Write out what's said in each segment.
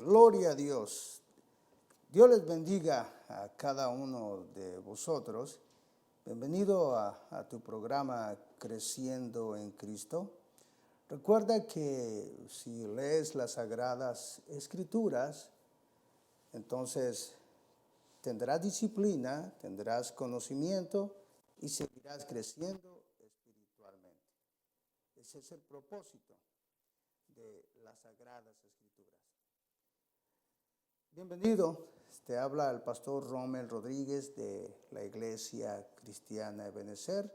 Gloria a Dios. Dios les bendiga a cada uno de vosotros. Bienvenido a tu programa Creciendo en Cristo. Recuerda que si lees las Sagradas Escrituras, entonces tendrás disciplina, tendrás conocimiento y seguirás creciendo espiritualmente. Ese es el propósito de las Sagradas Escrituras. Bienvenido, te habla el pastor Rommel Rodríguez de la Iglesia Cristiana Ebenezer.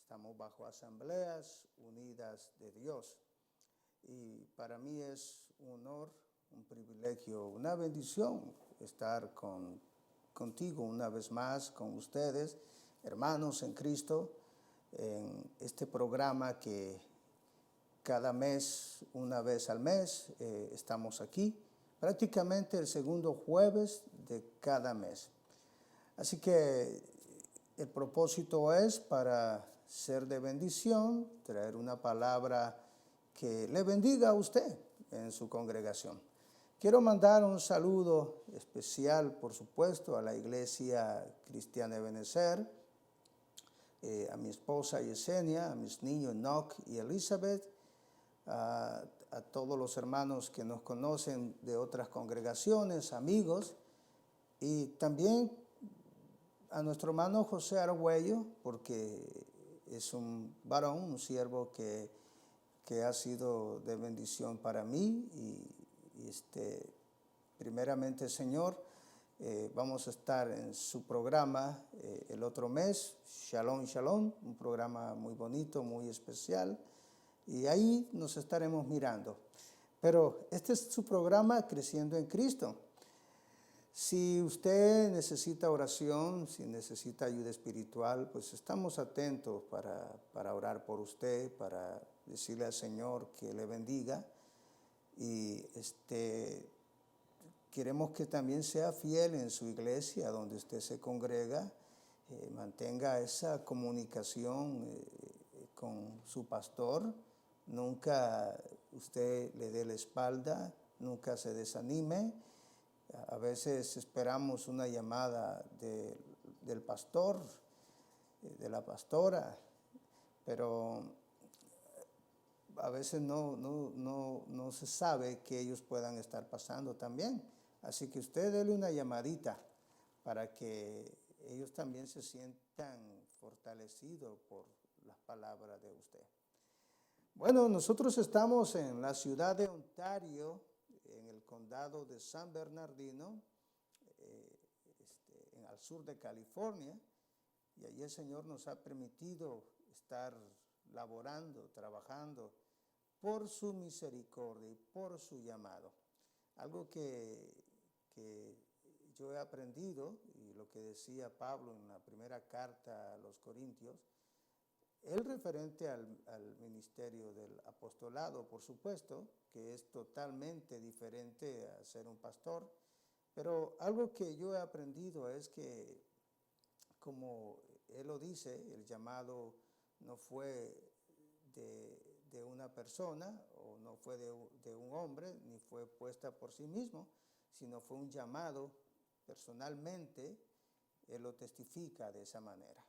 Estamos bajo Asambleas Unidas de Dios y para mí es un honor, un privilegio, una bendición estar contigo una vez más, con ustedes, hermanos en Cristo, en este programa que cada mes, una vez al mes, estamos aquí, prácticamente el segundo jueves de cada mes. Así que el propósito es para ser de bendición, traer una palabra que le bendiga a usted en su congregación. Quiero mandar un saludo especial, por supuesto, a la Iglesia Cristiana Ebenezer, a mi esposa Yesenia, a mis niños Enoch y Elizabeth, a todos los hermanos que nos conocen de otras congregaciones, amigos, y también a nuestro hermano José Argüello, porque es un varón, un siervo que ha sido de bendición para mí. Primeramente, Señor, vamos a estar en su programa el otro mes, Shalom, Shalom, un programa muy bonito, muy especial, y ahí nos estaremos mirando. Pero este es su programa Creciendo en Cristo. Si usted necesita oración, si necesita ayuda espiritual, pues estamos atentos para orar por usted, para decirle al Señor que le bendiga. Y queremos que también sea fiel en su iglesia donde usted se congrega, mantenga esa comunicación con su pastor. Nunca usted le dé la espalda, nunca se desanime. A veces esperamos una llamada del pastor, de la pastora, pero a veces no se sabe que ellos puedan estar pasando también. Así que usted déle una llamadita para que ellos también se sientan fortalecidos por las palabras de usted. Bueno, nosotros estamos en la ciudad de Ontario, en el condado de San Bernardino, al sur de California, y allí el Señor nos ha permitido estar laborando, trabajando por su misericordia y por su llamado. Algo que yo he aprendido, y lo que decía Pablo en la primera carta a los Corintios, el referente al ministerio del apostolado, por supuesto, que es totalmente diferente a ser un pastor, pero algo que yo he aprendido es que, como él lo dice, el llamado no fue de una persona, o no fue de un hombre, ni fue puesta por sí mismo, sino fue un llamado personalmente. Él lo testifica de esa manera.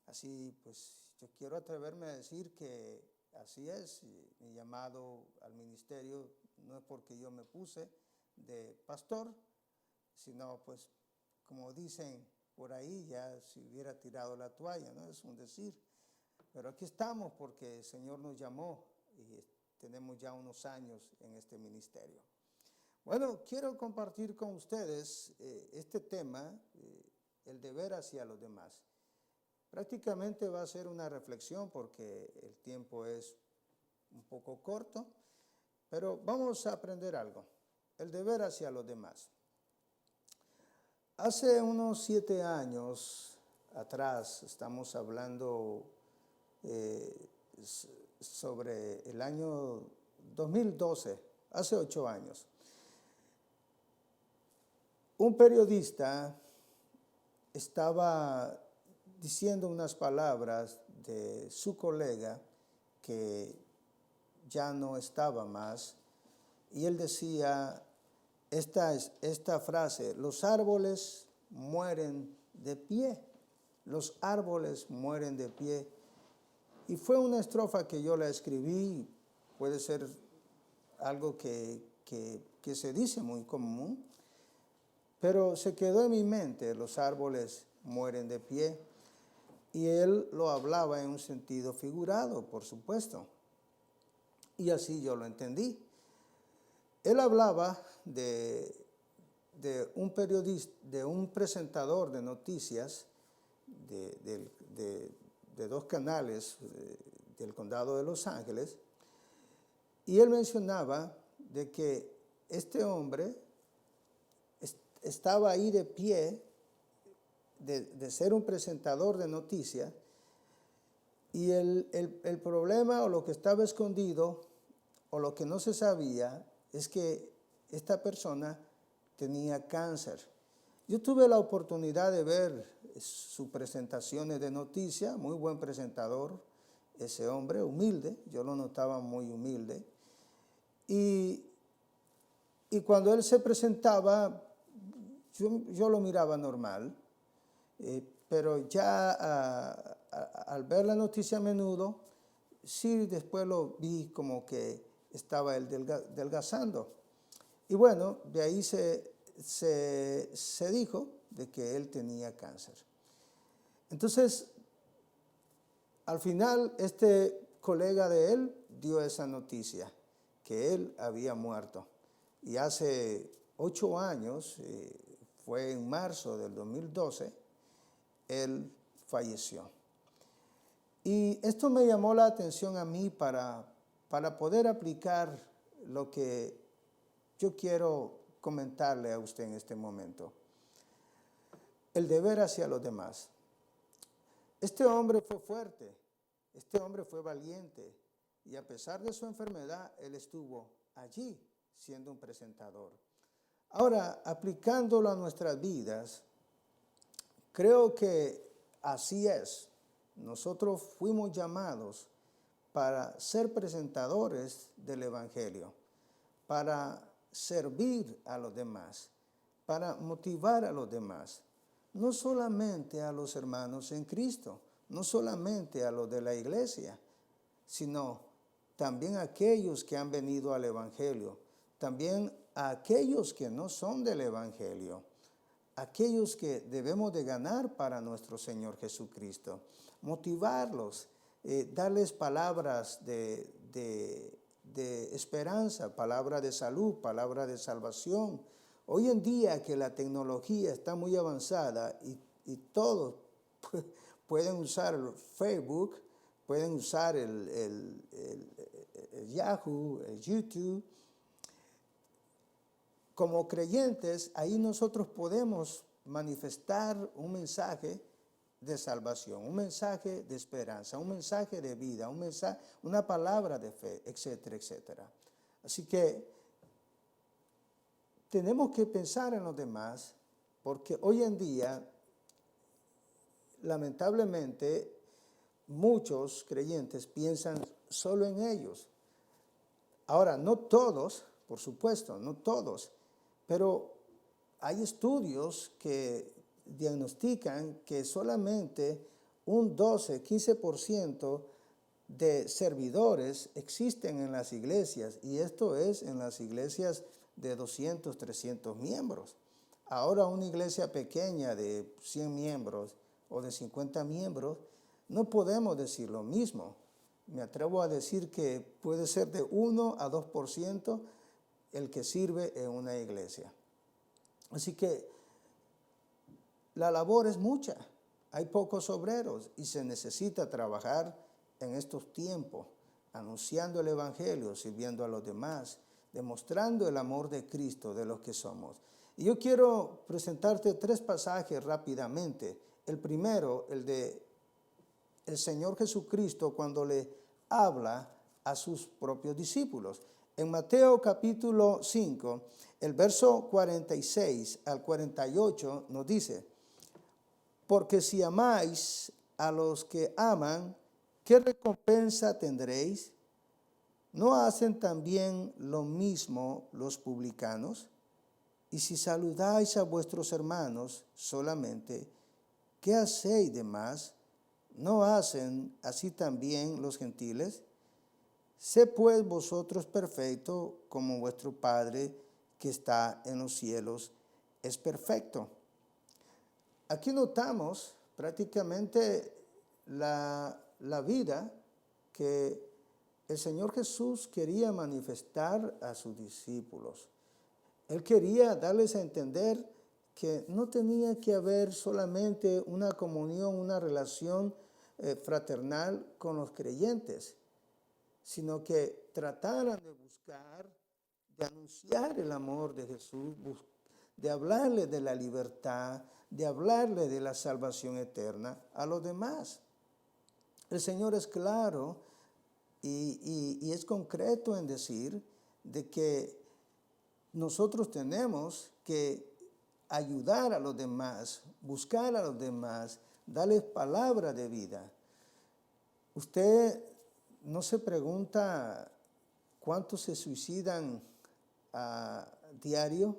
Así pues, yo quiero atreverme a decir que así es. Mi llamado al ministerio no es porque yo me puse de pastor, sino pues, como dicen por ahí, ya si hubiera tirado la toalla, ¿no? Es un decir. Pero aquí estamos porque el Señor nos llamó y tenemos ya unos años en este ministerio. Bueno, quiero compartir con ustedes este tema, el deber hacia los demás. Prácticamente va a ser una reflexión porque el tiempo es un poco corto, pero vamos a aprender algo, el deber hacia los demás. Hace unos 7 años atrás, estamos hablando sobre el año 2012, hace 8 años, un periodista estaba diciendo unas palabras de su colega que ya no estaba más, y él decía esta frase: los árboles mueren de pie, los árboles mueren de pie. Y fue una estrofa que yo la escribí, puede ser algo que se dice muy común, pero se quedó en mi mente: los árboles mueren de pie. Y él lo hablaba en un sentido figurado, por supuesto. Y así yo lo entendí. Él hablaba de un periodista, de un presentador de noticias de dos canales del condado de Los Ángeles, y él mencionaba de que este hombre estaba ahí de pie, de ser un presentador de noticias, y el problema, o lo que estaba escondido, o lo que no se sabía, es que esta persona tenía cáncer. Yo tuve la oportunidad de ver sus presentaciones de noticias, muy buen presentador, ese hombre, humilde, yo lo notaba muy humilde. Y cuando él se presentaba, yo lo miraba normal, pero ya al ver la noticia a menudo, sí, después lo vi como que estaba él delgazando. Y bueno, de ahí se dijo de que él tenía cáncer. Entonces, al final, este colega de él dio esa noticia, que él había muerto. Y hace 8 años, fue en marzo del 2012, él falleció. Y esto me llamó la atención a mí para poder aplicar lo que yo quiero comentarle a usted en este momento: el deber hacia los demás. Este hombre fue fuerte, este hombre fue valiente, y a pesar de su enfermedad, él estuvo allí siendo un presentador. Ahora, aplicándolo a nuestras vidas, creo que así es. Nosotros fuimos llamados para ser presentadores del Evangelio, para servir a los demás, para motivar a los demás, no solamente a los hermanos en Cristo, no solamente a los de la iglesia, sino también a aquellos que han venido al Evangelio, también a aquellos que no son del Evangelio, aquellos que debemos de ganar para nuestro Señor Jesucristo, motivarlos, darles palabras de esperanza, palabra de salud, palabra de salvación. Hoy en día que la tecnología está muy avanzada y todos pueden usar el Facebook, pueden usar el Yahoo, el YouTube. Como creyentes, ahí nosotros podemos manifestar un mensaje de salvación, un mensaje de esperanza, un mensaje de vida, una palabra de fe, etcétera, etcétera. Así que tenemos que pensar en los demás, porque hoy en día, lamentablemente, muchos creyentes piensan solo en ellos. Ahora, no todos, por supuesto, no todos, pero hay estudios que diagnostican que solamente un 12-15% de servidores existen en las iglesias, y esto es en las iglesias de 200, 300 miembros. Ahora una iglesia pequeña de 100 miembros o de 50 miembros, no podemos decir lo mismo. Me atrevo a decir que puede ser de 1 a 2% el que sirve en una iglesia. Así que la labor es mucha, hay pocos obreros y se necesita trabajar en estos tiempos, anunciando el Evangelio, sirviendo a los demás, demostrando el amor de Cristo de los que somos. Y yo quiero presentarte 3 pasajes rápidamente. El primero, el de el Señor Jesucristo cuando le habla a sus propios discípulos. En Mateo capítulo 5, el verso 46 al 48 nos dice: porque si amáis a los que aman, ¿qué recompensa tendréis? ¿No hacen también lo mismo los publicanos? Y si saludáis a vuestros hermanos solamente, ¿qué hacéis de más? ¿No hacen así también los gentiles? Sé pues vosotros perfectos como vuestro Padre que está en los cielos es perfecto. Aquí notamos prácticamente la vida que el Señor Jesús quería manifestar a sus discípulos. Él quería darles a entender que no tenía que haber solamente una comunión, una relación fraternal con los creyentes, sino que trataran de buscar, de anunciar el amor de Jesús, de hablarle de la libertad, de hablarle de la salvación eterna a los demás. El Señor es claro y es concreto en decir de que nosotros tenemos que ayudar a los demás, buscar a los demás, darles palabra de vida. Usted no se pregunta cuántos se suicidan a diario.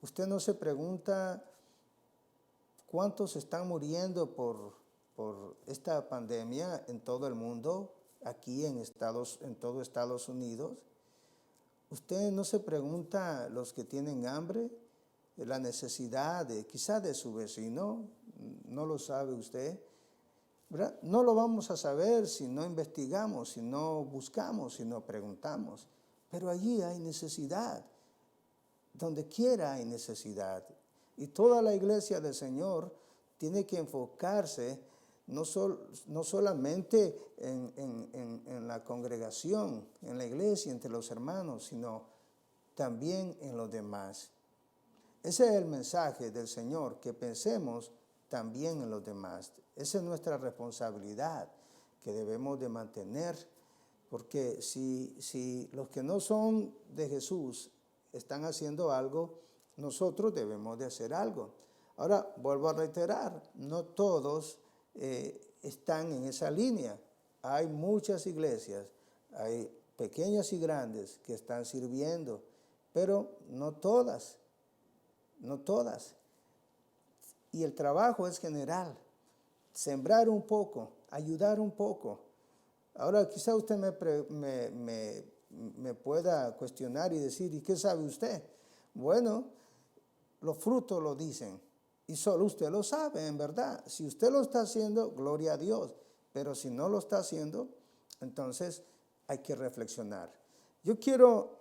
Usted no se pregunta cuántos están muriendo por esta pandemia en todo el mundo, aquí en todo Estados Unidos. Usted no se pregunta los que tienen hambre, la necesidad quizá de su vecino, no lo sabe usted, ¿verdad? No lo vamos a saber si no investigamos, si no buscamos, si no preguntamos. Pero allí hay necesidad, donde quiera hay necesidad. Y toda la iglesia del Señor tiene que enfocarse no solamente en la congregación, en la iglesia, entre los hermanos, sino también en los demás. Ese es el mensaje del Señor, que pensemos también en los demás. Esa es nuestra responsabilidad que debemos de mantener, porque si los que no son de Jesús están haciendo algo, nosotros debemos de hacer algo. Ahora, vuelvo a reiterar, no todos están en esa línea. Hay muchas iglesias, hay pequeñas y grandes que están sirviendo, pero no todas. Y el trabajo es general, sembrar un poco, ayudar un poco. Ahora quizá usted me pueda cuestionar y decir, ¿y qué sabe usted? Bueno, los frutos lo dicen y solo usted lo sabe, en verdad. Si usted lo está haciendo, gloria a Dios, pero si no lo está haciendo, entonces hay que reflexionar. Yo quiero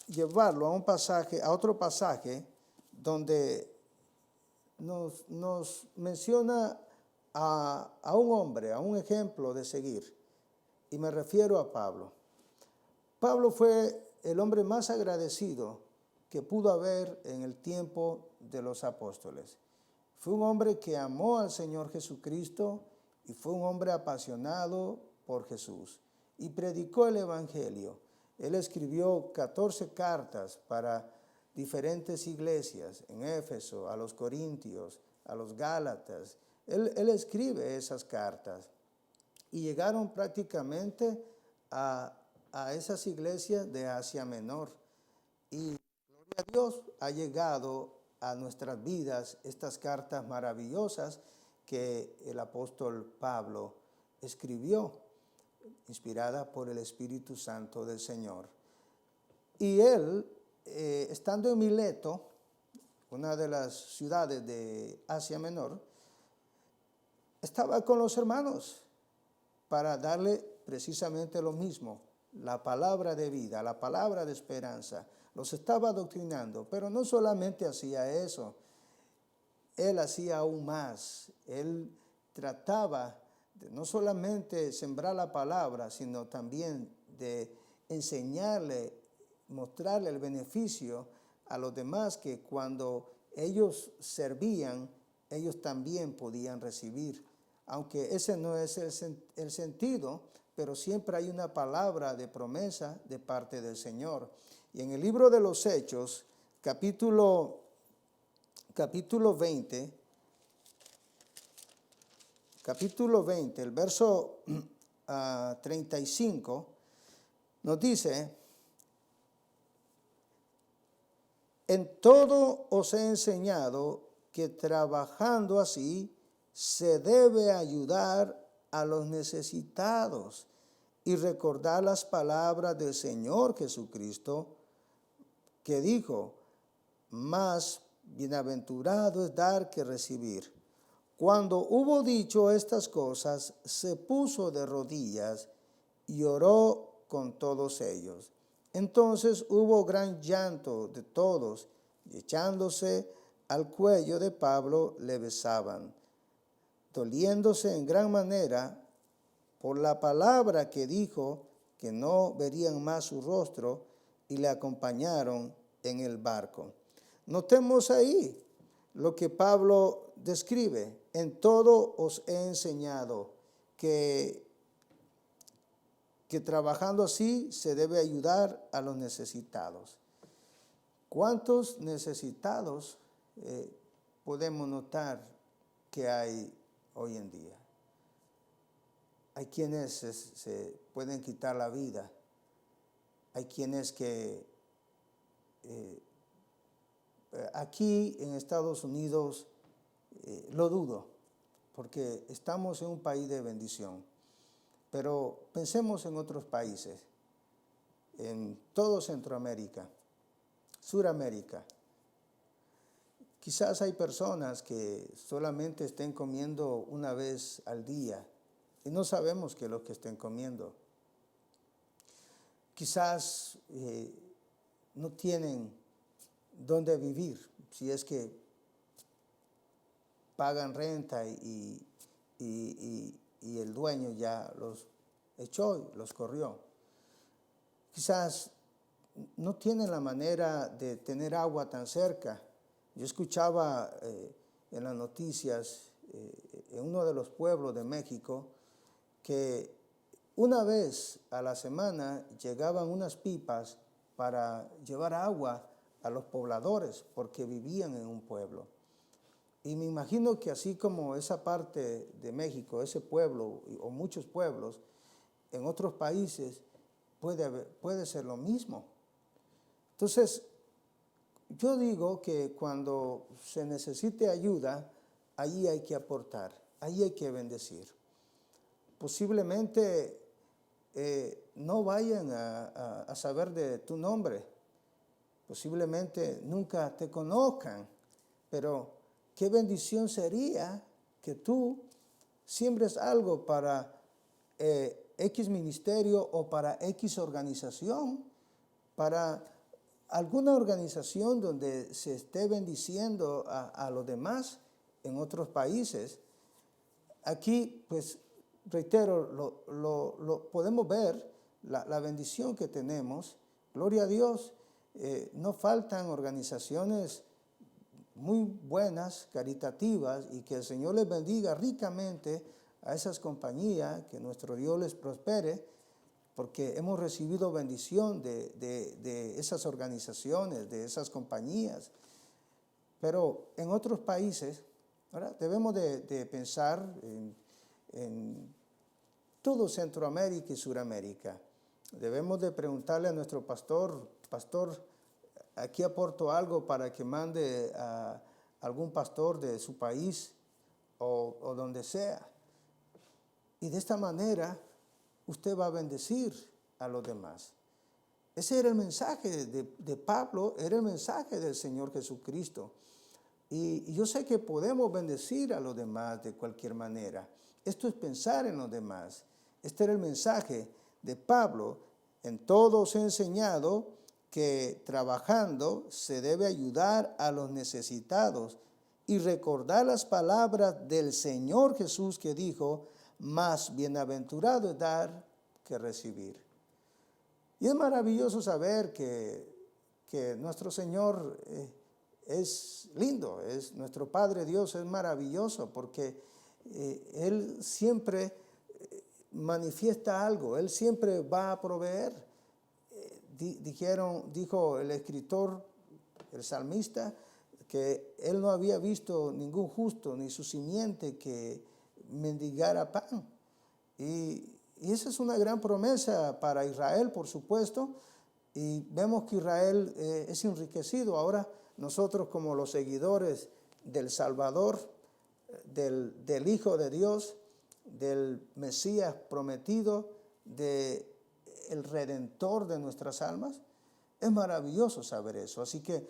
llevarlo a otro pasaje donde nos menciona a un hombre, a un ejemplo de seguir, y me refiero a Pablo. Pablo fue el hombre más agradecido que pudo haber en el tiempo de los apóstoles. Fue un hombre que amó al Señor Jesucristo y fue un hombre apasionado por Jesús y predicó el evangelio. Él escribió 14 cartas para diferentes iglesias, en Éfeso, a los Corintios, a los Gálatas. Él escribe esas cartas y llegaron prácticamente a esas iglesias de Asia Menor. Y gloria a Dios, ha llegado a nuestras vidas estas cartas maravillosas que el apóstol Pablo escribió, inspirada por el Espíritu Santo del Señor. Y él, estando en Mileto, una de las ciudades de Asia Menor, estaba con los hermanos para darle precisamente lo mismo, la palabra de vida, la palabra de esperanza. Los estaba adoctrinando, pero no solamente hacía eso, él hacía aún más. Él trataba de no solamente sembrar la palabra, sino también de enseñarle, mostrarle el beneficio a los demás, que cuando ellos servían, ellos también podían recibir. Aunque ese no es el sentido, pero siempre hay una palabra de promesa de parte del Señor. Y en el libro de los Hechos, capítulo 20, el verso 35, nos dice, en todo os he enseñado que trabajando así se debe ayudar a los necesitados y recordar las palabras del Señor Jesucristo, que dijo, más bienaventurado es dar que recibir. Cuando hubo dicho estas cosas, se puso de rodillas y oró con todos ellos. Entonces hubo gran llanto de todos, y echándose al cuello de Pablo le besaban, doliéndose en gran manera por la palabra que dijo, que no verían más su rostro, y le acompañaron en el barco. Notemos ahí lo que Pablo describe. En todo os he enseñado que trabajando así se debe ayudar a los necesitados. ¿Cuántos necesitados podemos notar que hay hoy en día? Hay quienes se pueden quitar la vida. Hay quienes que aquí en Estados Unidos lo dudo, porque estamos en un país de bendición. Pero pensemos en otros países, en todo Centroamérica, Suramérica. Quizás hay personas que solamente estén comiendo una vez al día y no sabemos qué es lo que estén comiendo. Quizás no tienen dónde vivir, si es que pagan renta y el dueño ya los echó, los corrió. Quizás no tienen la manera de tener agua tan cerca. Yo escuchaba en las noticias en uno de los pueblos de México que una vez a la semana llegaban unas pipas para llevar agua a los pobladores porque vivían en un pueblo. Y me imagino que así como esa parte de México, ese pueblo o muchos pueblos, en otros países puede ser lo mismo. Entonces, yo digo que cuando se necesite ayuda, ahí hay que aportar, ahí hay que bendecir. Posiblemente no vayan a saber de tu nombre, posiblemente nunca te conozcan, pero qué bendición sería que tú siembres algo para X ministerio o para X organización, para alguna organización donde se esté bendiciendo a los demás en otros países. Aquí, pues, reitero, lo podemos ver, la bendición que tenemos. Gloria a Dios, no faltan organizaciones muy buenas, caritativas, y que el Señor les bendiga ricamente a esas compañías, que nuestro Dios les prospere, porque hemos recibido bendición de esas organizaciones, de esas compañías. Pero en otros países, ¿verdad?, debemos de pensar en todo Centroamérica y Suramérica. Debemos de preguntarle a nuestro pastor, aquí aporto algo para que mande a algún pastor de su país o donde sea. Y de esta manera usted va a bendecir a los demás. Ese era el mensaje de Pablo, era el mensaje del Señor Jesucristo. Y yo sé que podemos bendecir a los demás de cualquier manera. Esto es pensar en los demás. Este era el mensaje de Pablo. En todo os he enseñado que trabajando se debe ayudar a los necesitados y recordar las palabras del Señor Jesús, que dijo, más bienaventurado es dar que recibir. Y es maravilloso saber que nuestro Señor es lindo, nuestro Padre Dios es maravilloso, porque Él siempre manifiesta algo, Él siempre va a proveer. Dijo el escritor, el salmista, que él no había visto ningún justo ni su simiente que mendigara pan. Y Y esa es una gran promesa para Israel, por supuesto. Y vemos que Israel es enriquecido. Ahora nosotros, como los seguidores del Salvador, del Hijo de Dios, del Mesías prometido, del Redentor de nuestras almas, es maravilloso saber eso. Así que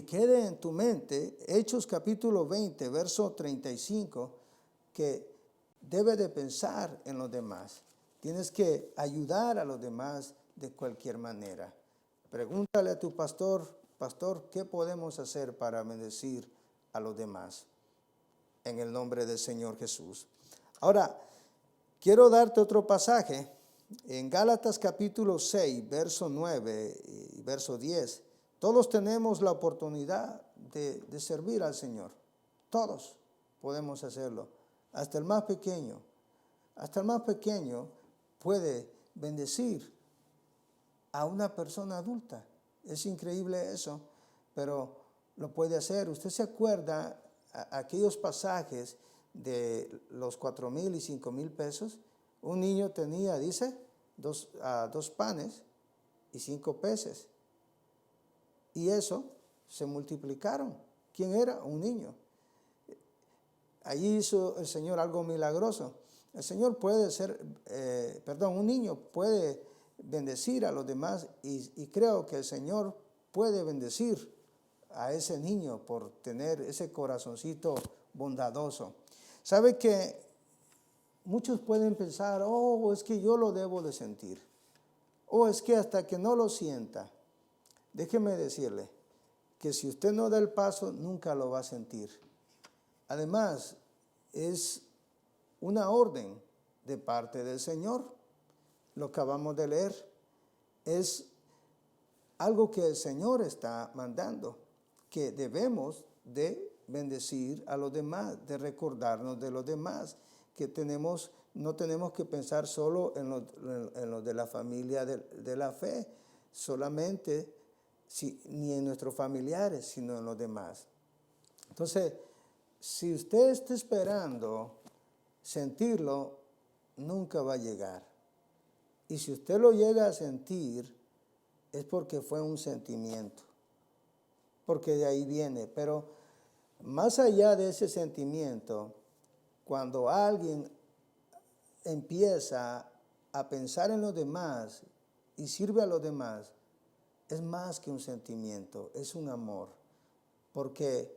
quede en tu mente Hechos capítulo 20, verso 35, que debe de pensar en los demás. Tienes que ayudar a los demás de cualquier manera. Pregúntale a tu pastor, ¿qué podemos hacer para bendecir a los demás? En el nombre del Señor Jesús. Ahora, quiero darte otro pasaje. En Gálatas capítulo 6, verso 9 y verso 10. Todos tenemos la oportunidad de servir al Señor. Todos podemos hacerlo. Hasta el más pequeño. Hasta el más pequeño puede bendecir a una persona adulta. Es increíble eso, pero lo puede hacer. ¿Usted se acuerda aquellos pasajes de los 4,000 y 5,000 pesos? Un niño tenía, dice, dos panes y 5 peces. Y eso se multiplicaron. ¿Quién era? Un niño. Allí hizo el Señor algo milagroso. El Señor puede ser, un niño puede bendecir a los demás y creo que el Señor puede bendecir a ese niño por tener ese corazoncito bondadoso. ¿Sabe que muchos pueden pensar, es que yo lo debo de sentir? Es que hasta que no lo sienta. Déjeme decirle que si usted no da el paso, nunca lo va a sentir. Además, es una orden de parte del Señor. Lo acabamos de leer. Es algo que el Señor está mandando, que debemos de bendecir a los demás, de recordarnos de los demás, que no tenemos que pensar solo en lo de la familia de la fe, solamente ni en nuestros familiares, sino en los demás. Entonces, si usted está esperando sentirlo, nunca va a llegar. Y si usted lo llega a sentir, es porque fue un sentimiento, porque de ahí viene. Pero más allá de ese sentimiento, cuando alguien empieza a pensar en los demás y sirve a los demás, es más que un sentimiento, es un amor, porque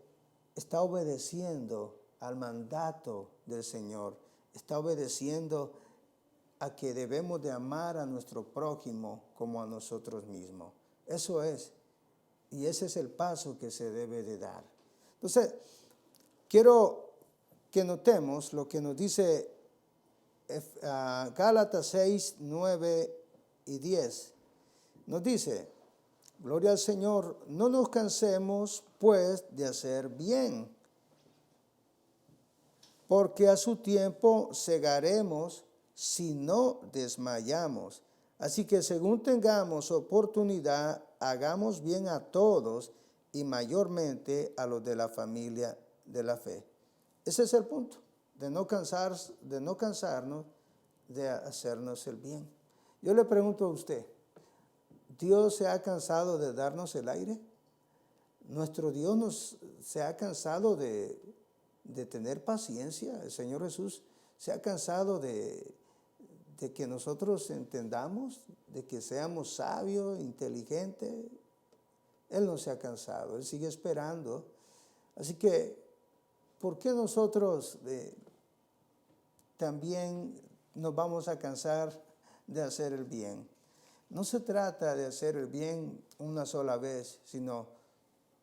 está obedeciendo al mandato del Señor, está obedeciendo a que debemos de amar a nuestro prójimo como a nosotros mismos. Eso es, y ese es el paso que se debe de dar. Entonces, quiero que notemos lo que nos dice Gálatas 6, 9 y 10. Nos dice, gloria al Señor, no nos cansemos pues de hacer bien, porque a su tiempo segaremos si no desmayamos. Así que según tengamos oportunidad, hagamos bien a todos y mayormente a los de la familia de la fe. Ese es el punto, de no cansarnos de hacernos el bien. Yo le pregunto a usted, ¿Dios se ha cansado de darnos el aire? ¿Nuestro Dios se ha cansado de tener paciencia? ¿El Señor Jesús se ha cansado de que nosotros entendamos, de que seamos sabios, inteligentes? Él no se ha cansado, Él sigue esperando. Así que, ¿por qué nosotros también nos vamos a cansar de hacer el bien? No se trata de hacer el bien una sola vez, sino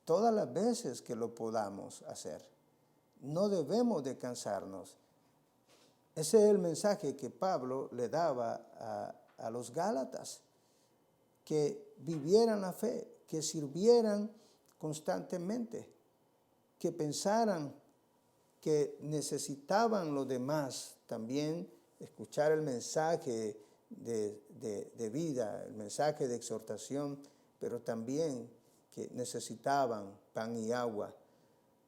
todas las veces que lo podamos hacer. No debemos de cansarnos. Ese es el mensaje que Pablo le daba a los Gálatas, que vivieran la fe, que sirvieran constantemente, que pensaran que necesitaban los demás también escuchar el mensaje de vida, el mensaje de exhortación, pero también que necesitaban pan y agua.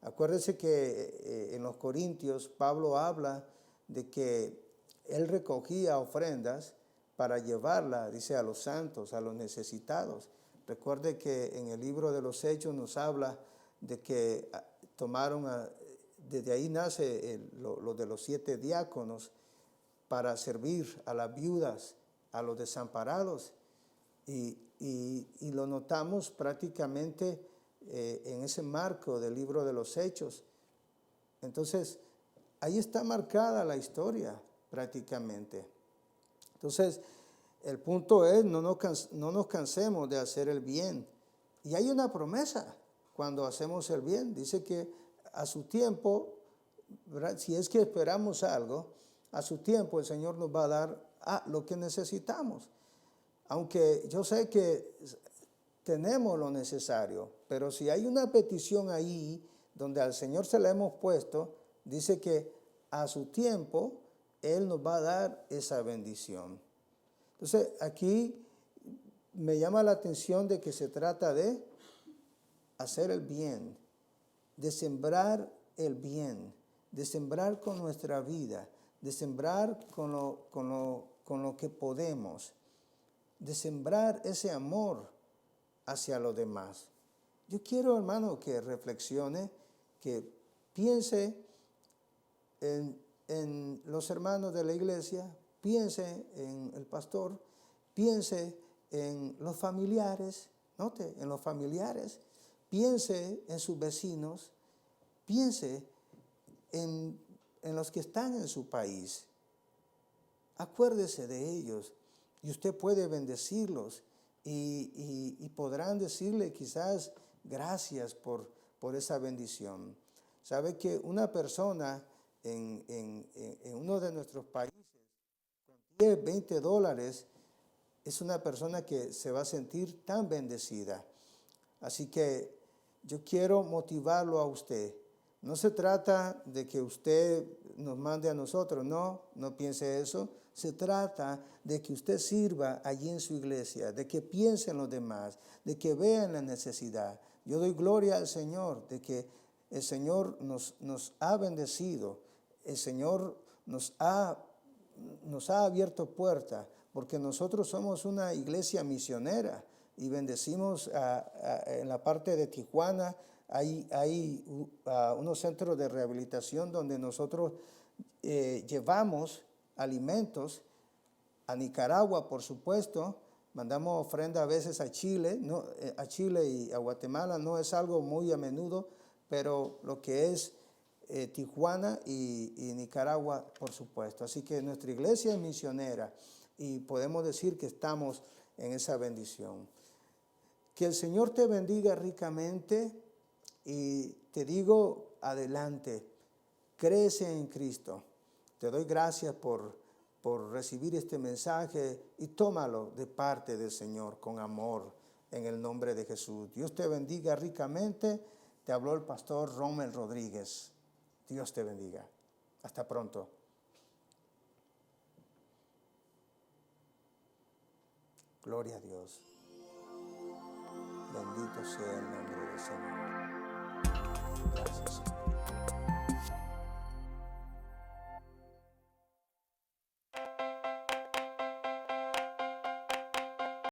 Acuérdense que en los Corintios Pablo habla de que él recogía ofrendas para llevarla, dice, a los santos, a los necesitados. Recuerde que en el libro de los Hechos nos habla de que tomaron, desde ahí nace lo de los 7 diáconos para servir a las viudas, a los desamparados. Y lo notamos prácticamente en ese marco del libro de los Hechos. Entonces, ahí está marcada la historia prácticamente. Entonces, el punto es, no nos cansemos de hacer el bien. Y hay una promesa cuando hacemos el bien. Dice que a su tiempo, ¿verdad? Si es que esperamos algo, a su tiempo el Señor nos va a dar lo que necesitamos. Aunque yo sé que tenemos lo necesario, pero si hay una petición ahí donde al Señor se la hemos puesto, dice que a su tiempo Él nos va a dar esa bendición. Entonces, aquí me llama la atención de que se trata de hacer el bien, de sembrar el bien, de sembrar con nuestra vida, de sembrar con lo que podemos, de sembrar ese amor hacia los demás. Yo quiero, hermano, que reflexione, que piense en los hermanos de la iglesia, piense en el pastor, piense en los familiares, note, en los familiares, piense en sus vecinos, piense en los que están en su país. Acuérdese de ellos y usted puede bendecirlos y podrán decirle quizás gracias por esa bendición. Sabe que una persona en uno de nuestros países, con 10, 20 dólares, es una persona que se va a sentir tan bendecida. Así que yo quiero motivarlo a usted. No se trata de que usted nos mande a nosotros, no piense eso. Se trata de que usted sirva allí en su iglesia, de que piense en los demás, de que vean la necesidad. Yo doy gloria al Señor de que el Señor nos ha bendecido, el Señor nos ha abierto puertas, porque nosotros somos una iglesia misionera y bendecimos en la parte de Tijuana. Hay unos centros de rehabilitación donde nosotros llevamos alimentos a Nicaragua, por supuesto. Mandamos ofrenda a veces a Chile, a Chile y a Guatemala. No es algo muy a menudo, pero lo que es Tijuana y Nicaragua, por supuesto. Así que nuestra iglesia es misionera y podemos decir que estamos en esa bendición. Que el Señor te bendiga ricamente y te digo, adelante, crece en Cristo. Te doy gracias por recibir este mensaje y tómalo de parte del Señor con amor en el nombre de Jesús. Dios te bendiga ricamente. Te habló el pastor Rommel Rodríguez. Dios te bendiga. Hasta pronto. Gloria a Dios. Bendito sea el nombre del Señor. Gracias, Señor.